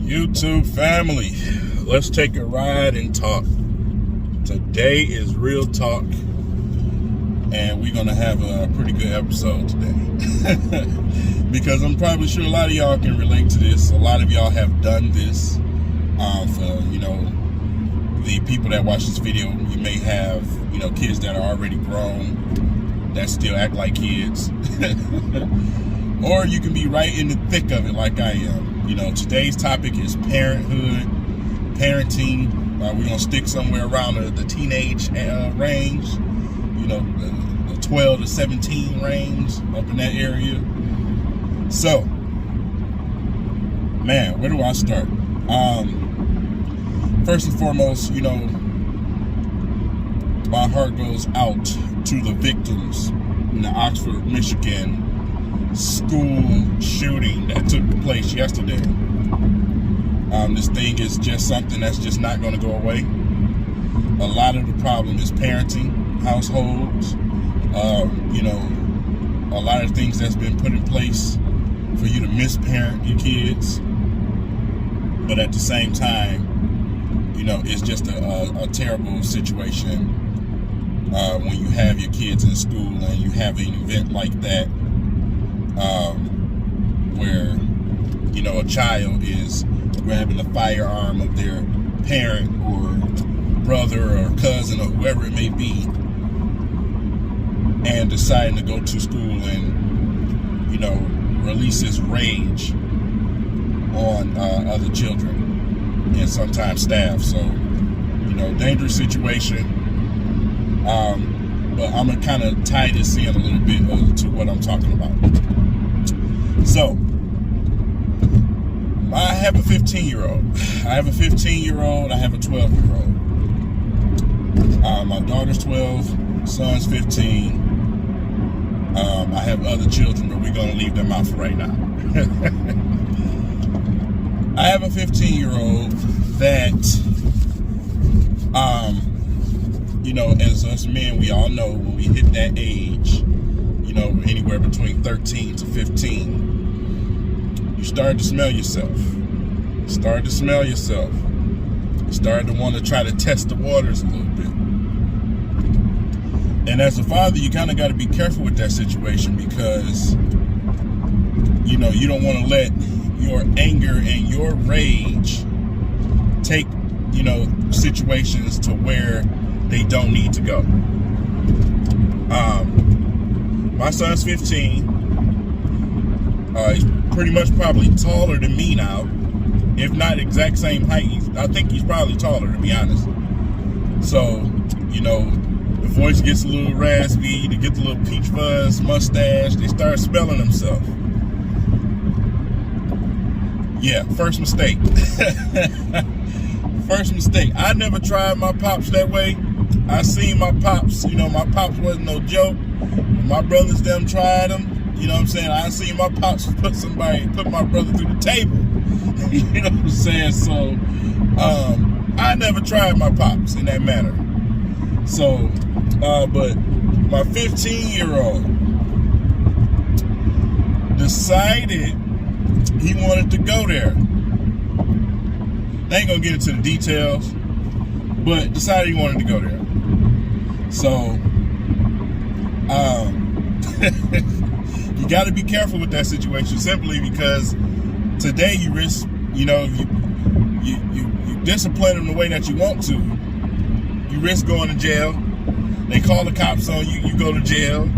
YouTube family, let's take a ride and talk. Today is real talk, and we're gonna have a pretty good episode today. Because I'm probably sure a lot of y'all can relate to this. A lot of y'all have done this. For the people that watch this video, you may have kids that are already grown that still act like kids. Or you can be right in the thick of it like I am. Today's topic is parenthood, parenting. We're going to stick somewhere around the teenage range, the 12 to 17 range, up in that area. So, man, where do I start? First and foremost, my heart goes out to the victims in the Oxford, Michigan school shooting that took place yesterday. This thing is just something that's just not going to go away. A lot of the problem is parenting households. A lot of things that's been put in place for you to misparent your kids, but at the same time, it's just a terrible situation when you have your kids in school and you have an event like that. Where a child is grabbing the firearm of their parent or brother or cousin or whoever it may be, and deciding to go to school and release his rage on other children and sometimes staff. So dangerous situation. But I'm gonna kind of tie this in a little bit to what I'm talking about. So, I have a 15-year-old. I have a 15-year-old. I have a 12-year-old. My daughter's 12, son's 15. I have other children, but we're going to leave them out for right now. I have a 15-year-old that, as us men, we all know when we hit that age, anywhere between 13 to 15, you start to smell yourself. You start to want to try to test the waters a little bit. And as a father, you kind of got to be careful with that situation because, you don't want to let your anger and your rage take, situations to where they don't need to go. My son's 15. He's pretty much probably taller than me now, if not exact same height. I think he's probably taller, to be honest. So, the voice gets a little raspy. You get the little peach fuzz mustache. They start smelling themselves. Yeah, first mistake. First mistake. I never tried my pops that way. I seen my pops. My pops wasn't no joke. My brothers them tried them. I seen my pops put my brother through the table. You know what I'm saying? So, I never tried my pops in that manner. So, but my 15-year-old decided he wanted to go there. I ain't gonna get into the details, but decided he wanted to go there. So, you got to be careful with that situation simply because today you risk, you discipline him the way that you want to, You risk going to jail. They call the cops on you, you go to jail.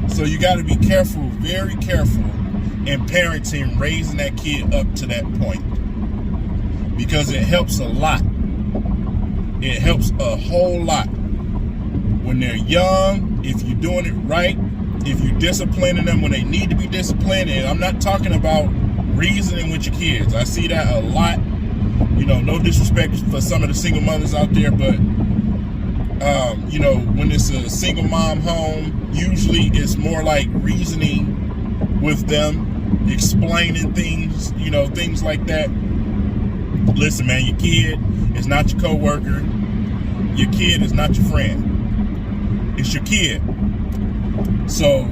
So you got to be careful, very careful in parenting, raising that kid up to that point. Because it helps a lot. It helps a whole lot. When they're young, if you're doing it right, if you're disciplining them when they need to be disciplined, and I'm not talking about reasoning with your kids. I see that a lot. You know, no disrespect for some of the single mothers out there, but you know, when it's a single mom home, usually it's more like reasoning with them, explaining things, you know, things like that. Listen, man, your kid is not your coworker. Your kid is not your friend. It's your kid. So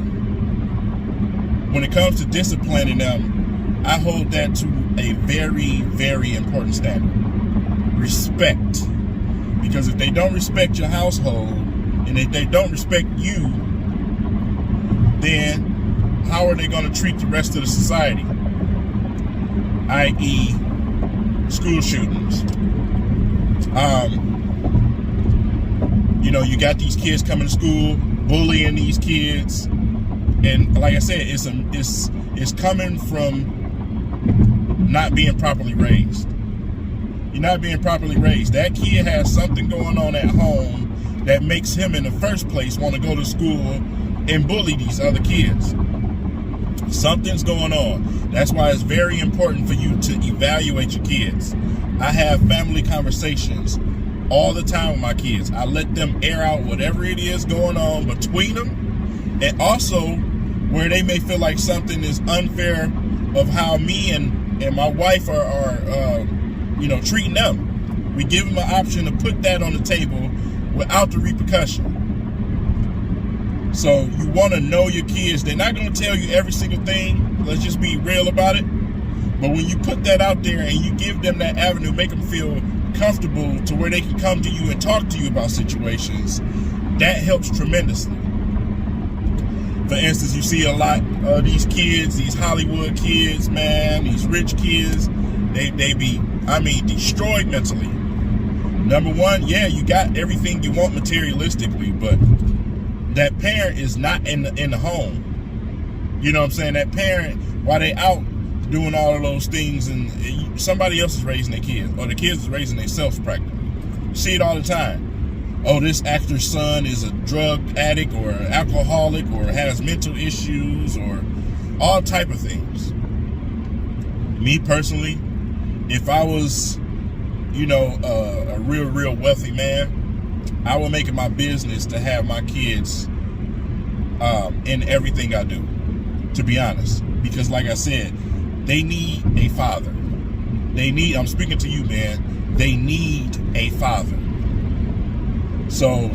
when it comes to disciplining them, I hold that to a very, very important standard. Respect. Because if they don't respect your household, and if they don't respect you, then how are they going to treat the rest of the society? I.e., school shootings. You know, you got these kids coming to school, bullying these kids, and like I said, it's coming from not being properly raised. You're not being properly raised. That kid has something going on at home that makes him in the first place want to go to school and bully these other kids. Something's going on. That's why it's very important for you to evaluate your kids. I have family conversations all the time with my kids. I let them air out whatever it is going on between them, and also where they may feel like something is unfair of how me and my wife are you know, treating them. We give them an option to put that on the table without the repercussion. So you want to know your kids. They're not going to tell you every single thing. Let's just be real about it. But when you put that out there and you give them that avenue, make them feel comfortable to where they can come to you and talk to you about situations, that helps tremendously. For instance, you see a lot of these kids, these Hollywood kids, man, these rich kids, they be, I mean, destroyed mentally. Number one, yeah, you got everything you want materialistically, but that parent is not in the home. You know what I'm saying? That parent, while they out doing all of those things, and somebody else is raising their kids, or the kids is raising themselves practically. You see it all the time. Oh, this actor's son is a drug addict or an alcoholic or has mental issues or all type of things. Me personally, if I was, you know, a real wealthy man, I would make it my business to have my kids in everything I do, to be honest. Because like I said, they need a father. I'm speaking to you, man, they need a father. So,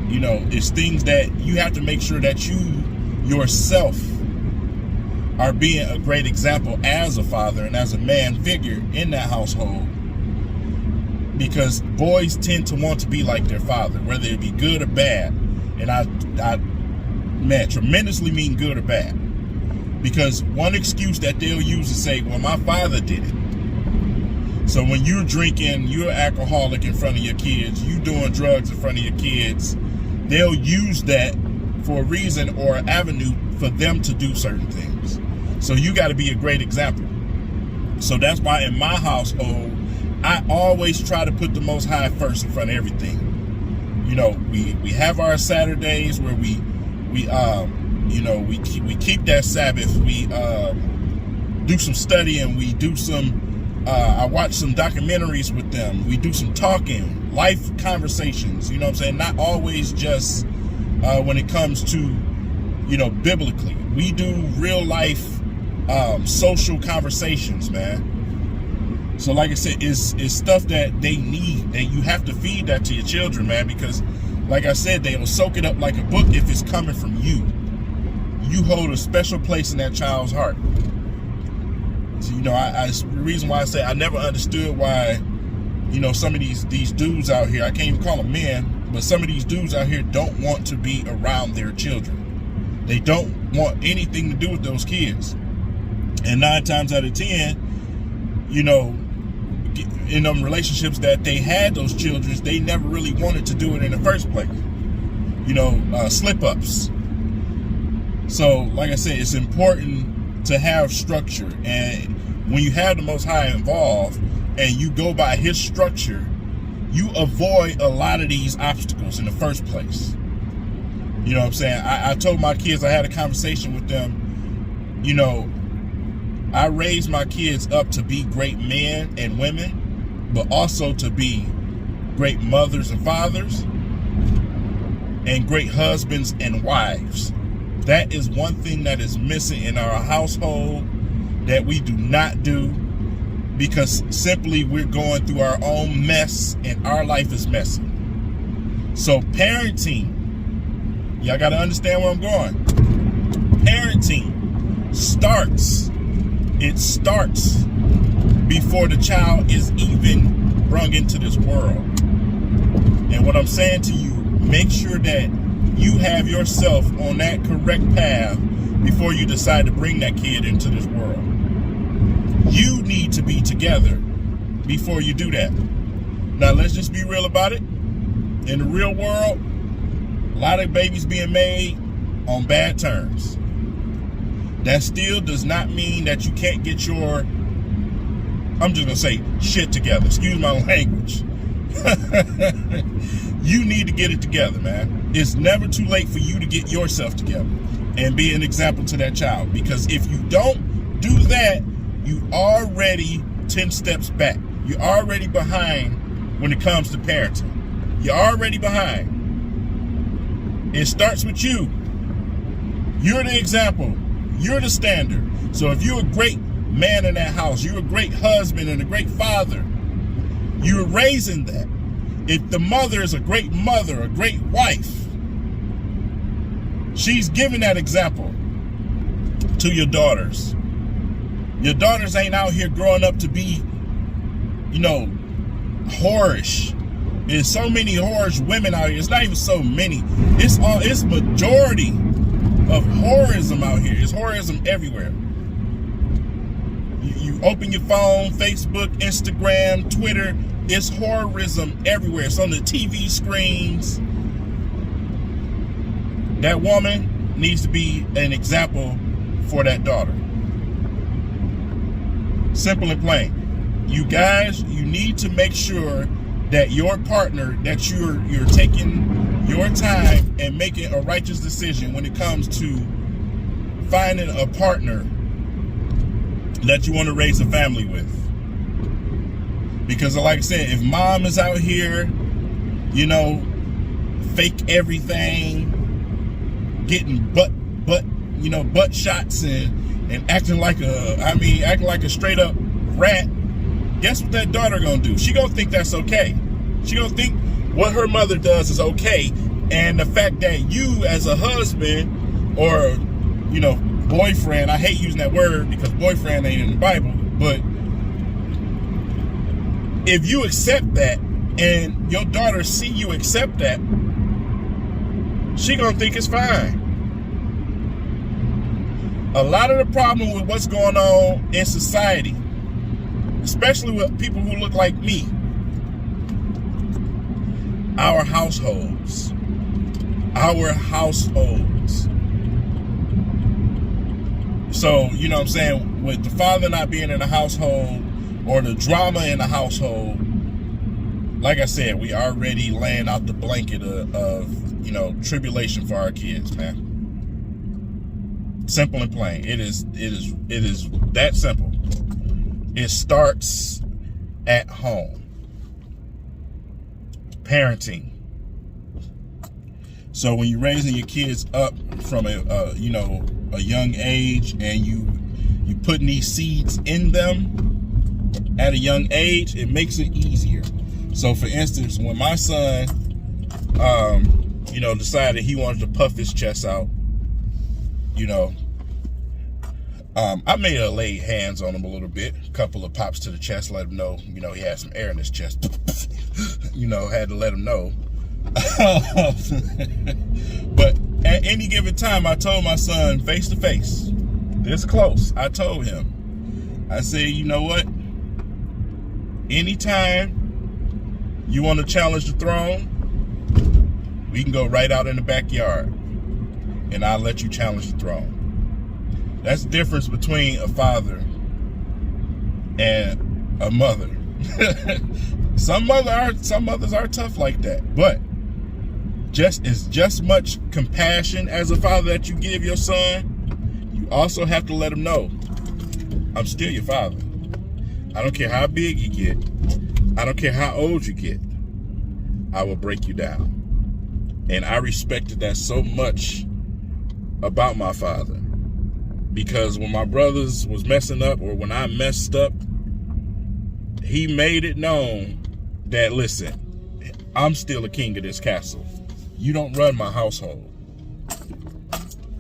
you know, it's things that you have to make sure that you yourself are being a great example as a father and as a man figure in that household. Because boys tend to want to be like their father, whether it be good or bad. And I tremendously mean good or bad. Because one excuse that they'll use is say, well, my father did it. So when you're drinking, you're an alcoholic in front of your kids, you doing drugs in front of your kids, they'll use that for a reason or an avenue for them to do certain things. So you got to be a great example. So that's why in my household, I always try to put the Most High first in front of everything. You know, we have our Saturdays where we keep that Sabbath. We do some studying. We do some. I watch some documentaries with them. We do some talking, life conversations. You know what I'm saying? Not always just when it comes to, you know, biblically. We do real life social conversations, man. So like I said, it's stuff that they need, and you have to feed that to your children, man, because like I said, they will soak it up like a book if it's coming from you. You hold a special place in that child's heart. So, you know, the reason why I say I never understood why, you know, some of these dudes out here, I can't even call them men, but some of these dudes out here don't want to be around their children. They don't want anything to do with those kids. And 9 times out of 10, you know, in them relationships that they had those children, they never really wanted to do it in the first place. Slip-ups. So, like I said, it's important to have structure. And when you have the Most High involved and you go by his structure, you avoid a lot of these obstacles in the first place. You know what I'm saying? I told my kids, I had a conversation with them, I raised my kids up to be great men and women, but also to be great mothers and fathers and great husbands and wives. That is one thing that is missing in our household that we do not do, because simply we're going through our own mess and our life is messy. So parenting, y'all got to understand where I'm going. Parenting starts before the child is even brung into this world. And what I'm saying to you, make sure that you have yourself on that correct path before you decide to bring that kid into this world. You need to be together before you do that. Now, let's just be real about it. In the real world, a lot of babies being made on bad terms. That still does not mean that you can't get your, I'm just going to say, shit together. Excuse my language. You need to get it together, man. It's never too late for you to get yourself together and be an example to that child. Because if you don't do that, you already 10 steps back. You're already behind when it comes to parenting. You're already behind. It starts with you. You're the example. You're the standard. So if you're a great man in that house, you're a great husband and a great father, you're raising that. If the mother is a great mother, a great wife, she's giving that example to your daughters. Your daughters ain't out here growing up to be, whorish. There's so many whorish women out here. It's not even so many. It's majority of whorism out here. It's whorism everywhere. You open your phone, Facebook, Instagram, Twitter, it's whorism everywhere. It's on the TV screens. That woman needs to be an example for that daughter. Simple and plain. You guys, you need to make sure that your partner, that you're taking your time and making a righteous decision when it comes to finding a partner that you want to raise a family with. Because like I said, if mom is out here, fake everything, getting butt shots and acting like a straight up rat, guess what that daughter gonna do? She gonna think that's okay. She gonna think what her mother does is okay, and the fact that you as a husband or boyfriend, I hate using that word because boyfriend ain't in the Bible, but if you accept that and your daughter see you accept that, she gonna think it's fine. A lot of the problem with what's going on in society, especially with people who look like me, our households. So, you know what I'm saying, with the father not being in the household or the drama in the household, like I said, we already laying out the blanket of tribulation for our kids, man. Simple and plain. It is that simple. It starts at home. Parenting. So when you're raising your kids up from a young age, and you putting these seeds in them at a young age, it makes it easier. So for instance, when my son decided he wanted to puff his chest out, I may have laid hands on him a little bit, a couple of pops to the chest, let him know, he had some air in his chest, had to let him know. But at any given time, I told my son face to face, this close, I told him, I said, you know what? Anytime you want to challenge the throne, we can go right out in the backyard and I'll let you challenge the throne. That's the difference between a father and a mother. Some mothers are tough like that, but just much compassion as a father that you give your son, you also have to let him know, I'm still your father. I don't care how big you get. I don't care how old you get. I will break you down. And I respected that so much about my father, because when my brothers was messing up, or when I messed up, he made it known that, listen, I'm still a king of this castle. You don't run my household.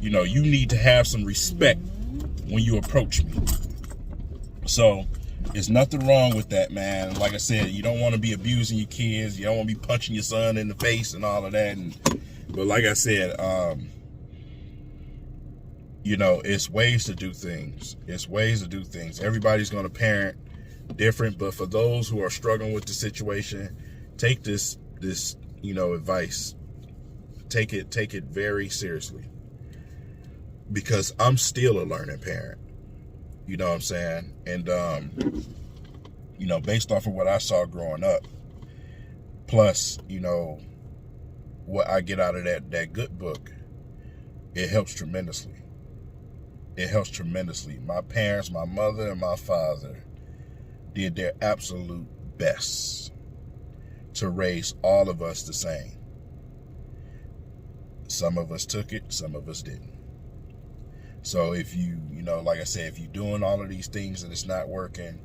You know, you need to have some respect when you approach me. So there's nothing wrong with that, man. Like I said, you don't want to be abusing your kids. You don't want to be punching your son in the face and all of that. But like I said, you know, it's ways to do things. It's ways to do things. Everybody's going to parent different, but for those who are struggling with the situation, take this, you know, advice. Take it very seriously, because I'm still a learning parent. You know what I'm saying? And, you know, based off of what I saw growing up, plus, you know, what I get out of that good book, it helps tremendously. It helps tremendously. My parents, my mother and my father, did their absolute best to raise all of us the same. Some of us took it, some of us didn't. So if you know, like I said, if you're doing all of these things and it's not working,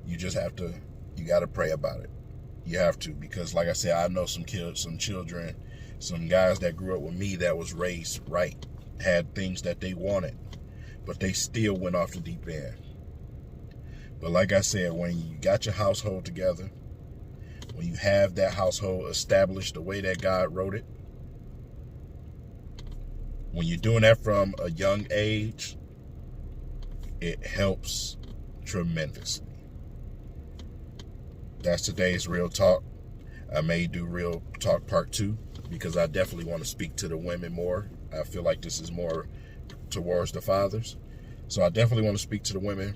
you just have to, you got to pray about it. You have to, because like I said, I know some kids, some children, some guys that grew up with me that was raised right, had things that they wanted, but they still went off the deep end. But like I said, when you got your household together, when you have that household established the way that God wrote it, when you're doing that from a young age, it helps tremendously. That's today's Real Talk. I may do Real Talk Part 2, because I definitely want to speak to the women more. I feel like this is more towards the fathers. So I definitely want to speak to the women,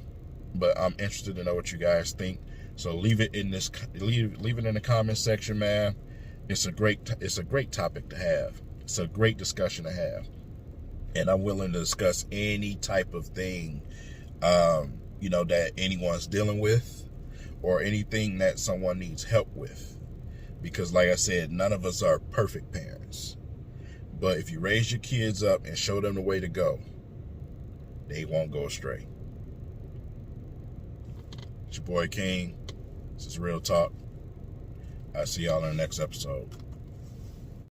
but I'm interested to know what you guys think. So leave it in leave it in the comment section, man. It's a great topic to have. It's a great discussion to have. And I'm willing to discuss any type of thing, you know, that anyone's dealing with, or anything that someone needs help with. Because like I said, none of us are perfect parents. But if you raise your kids up and show them the way to go, they won't go astray. It's your boy King. This is Real Talk. I'll see y'all in the next episode.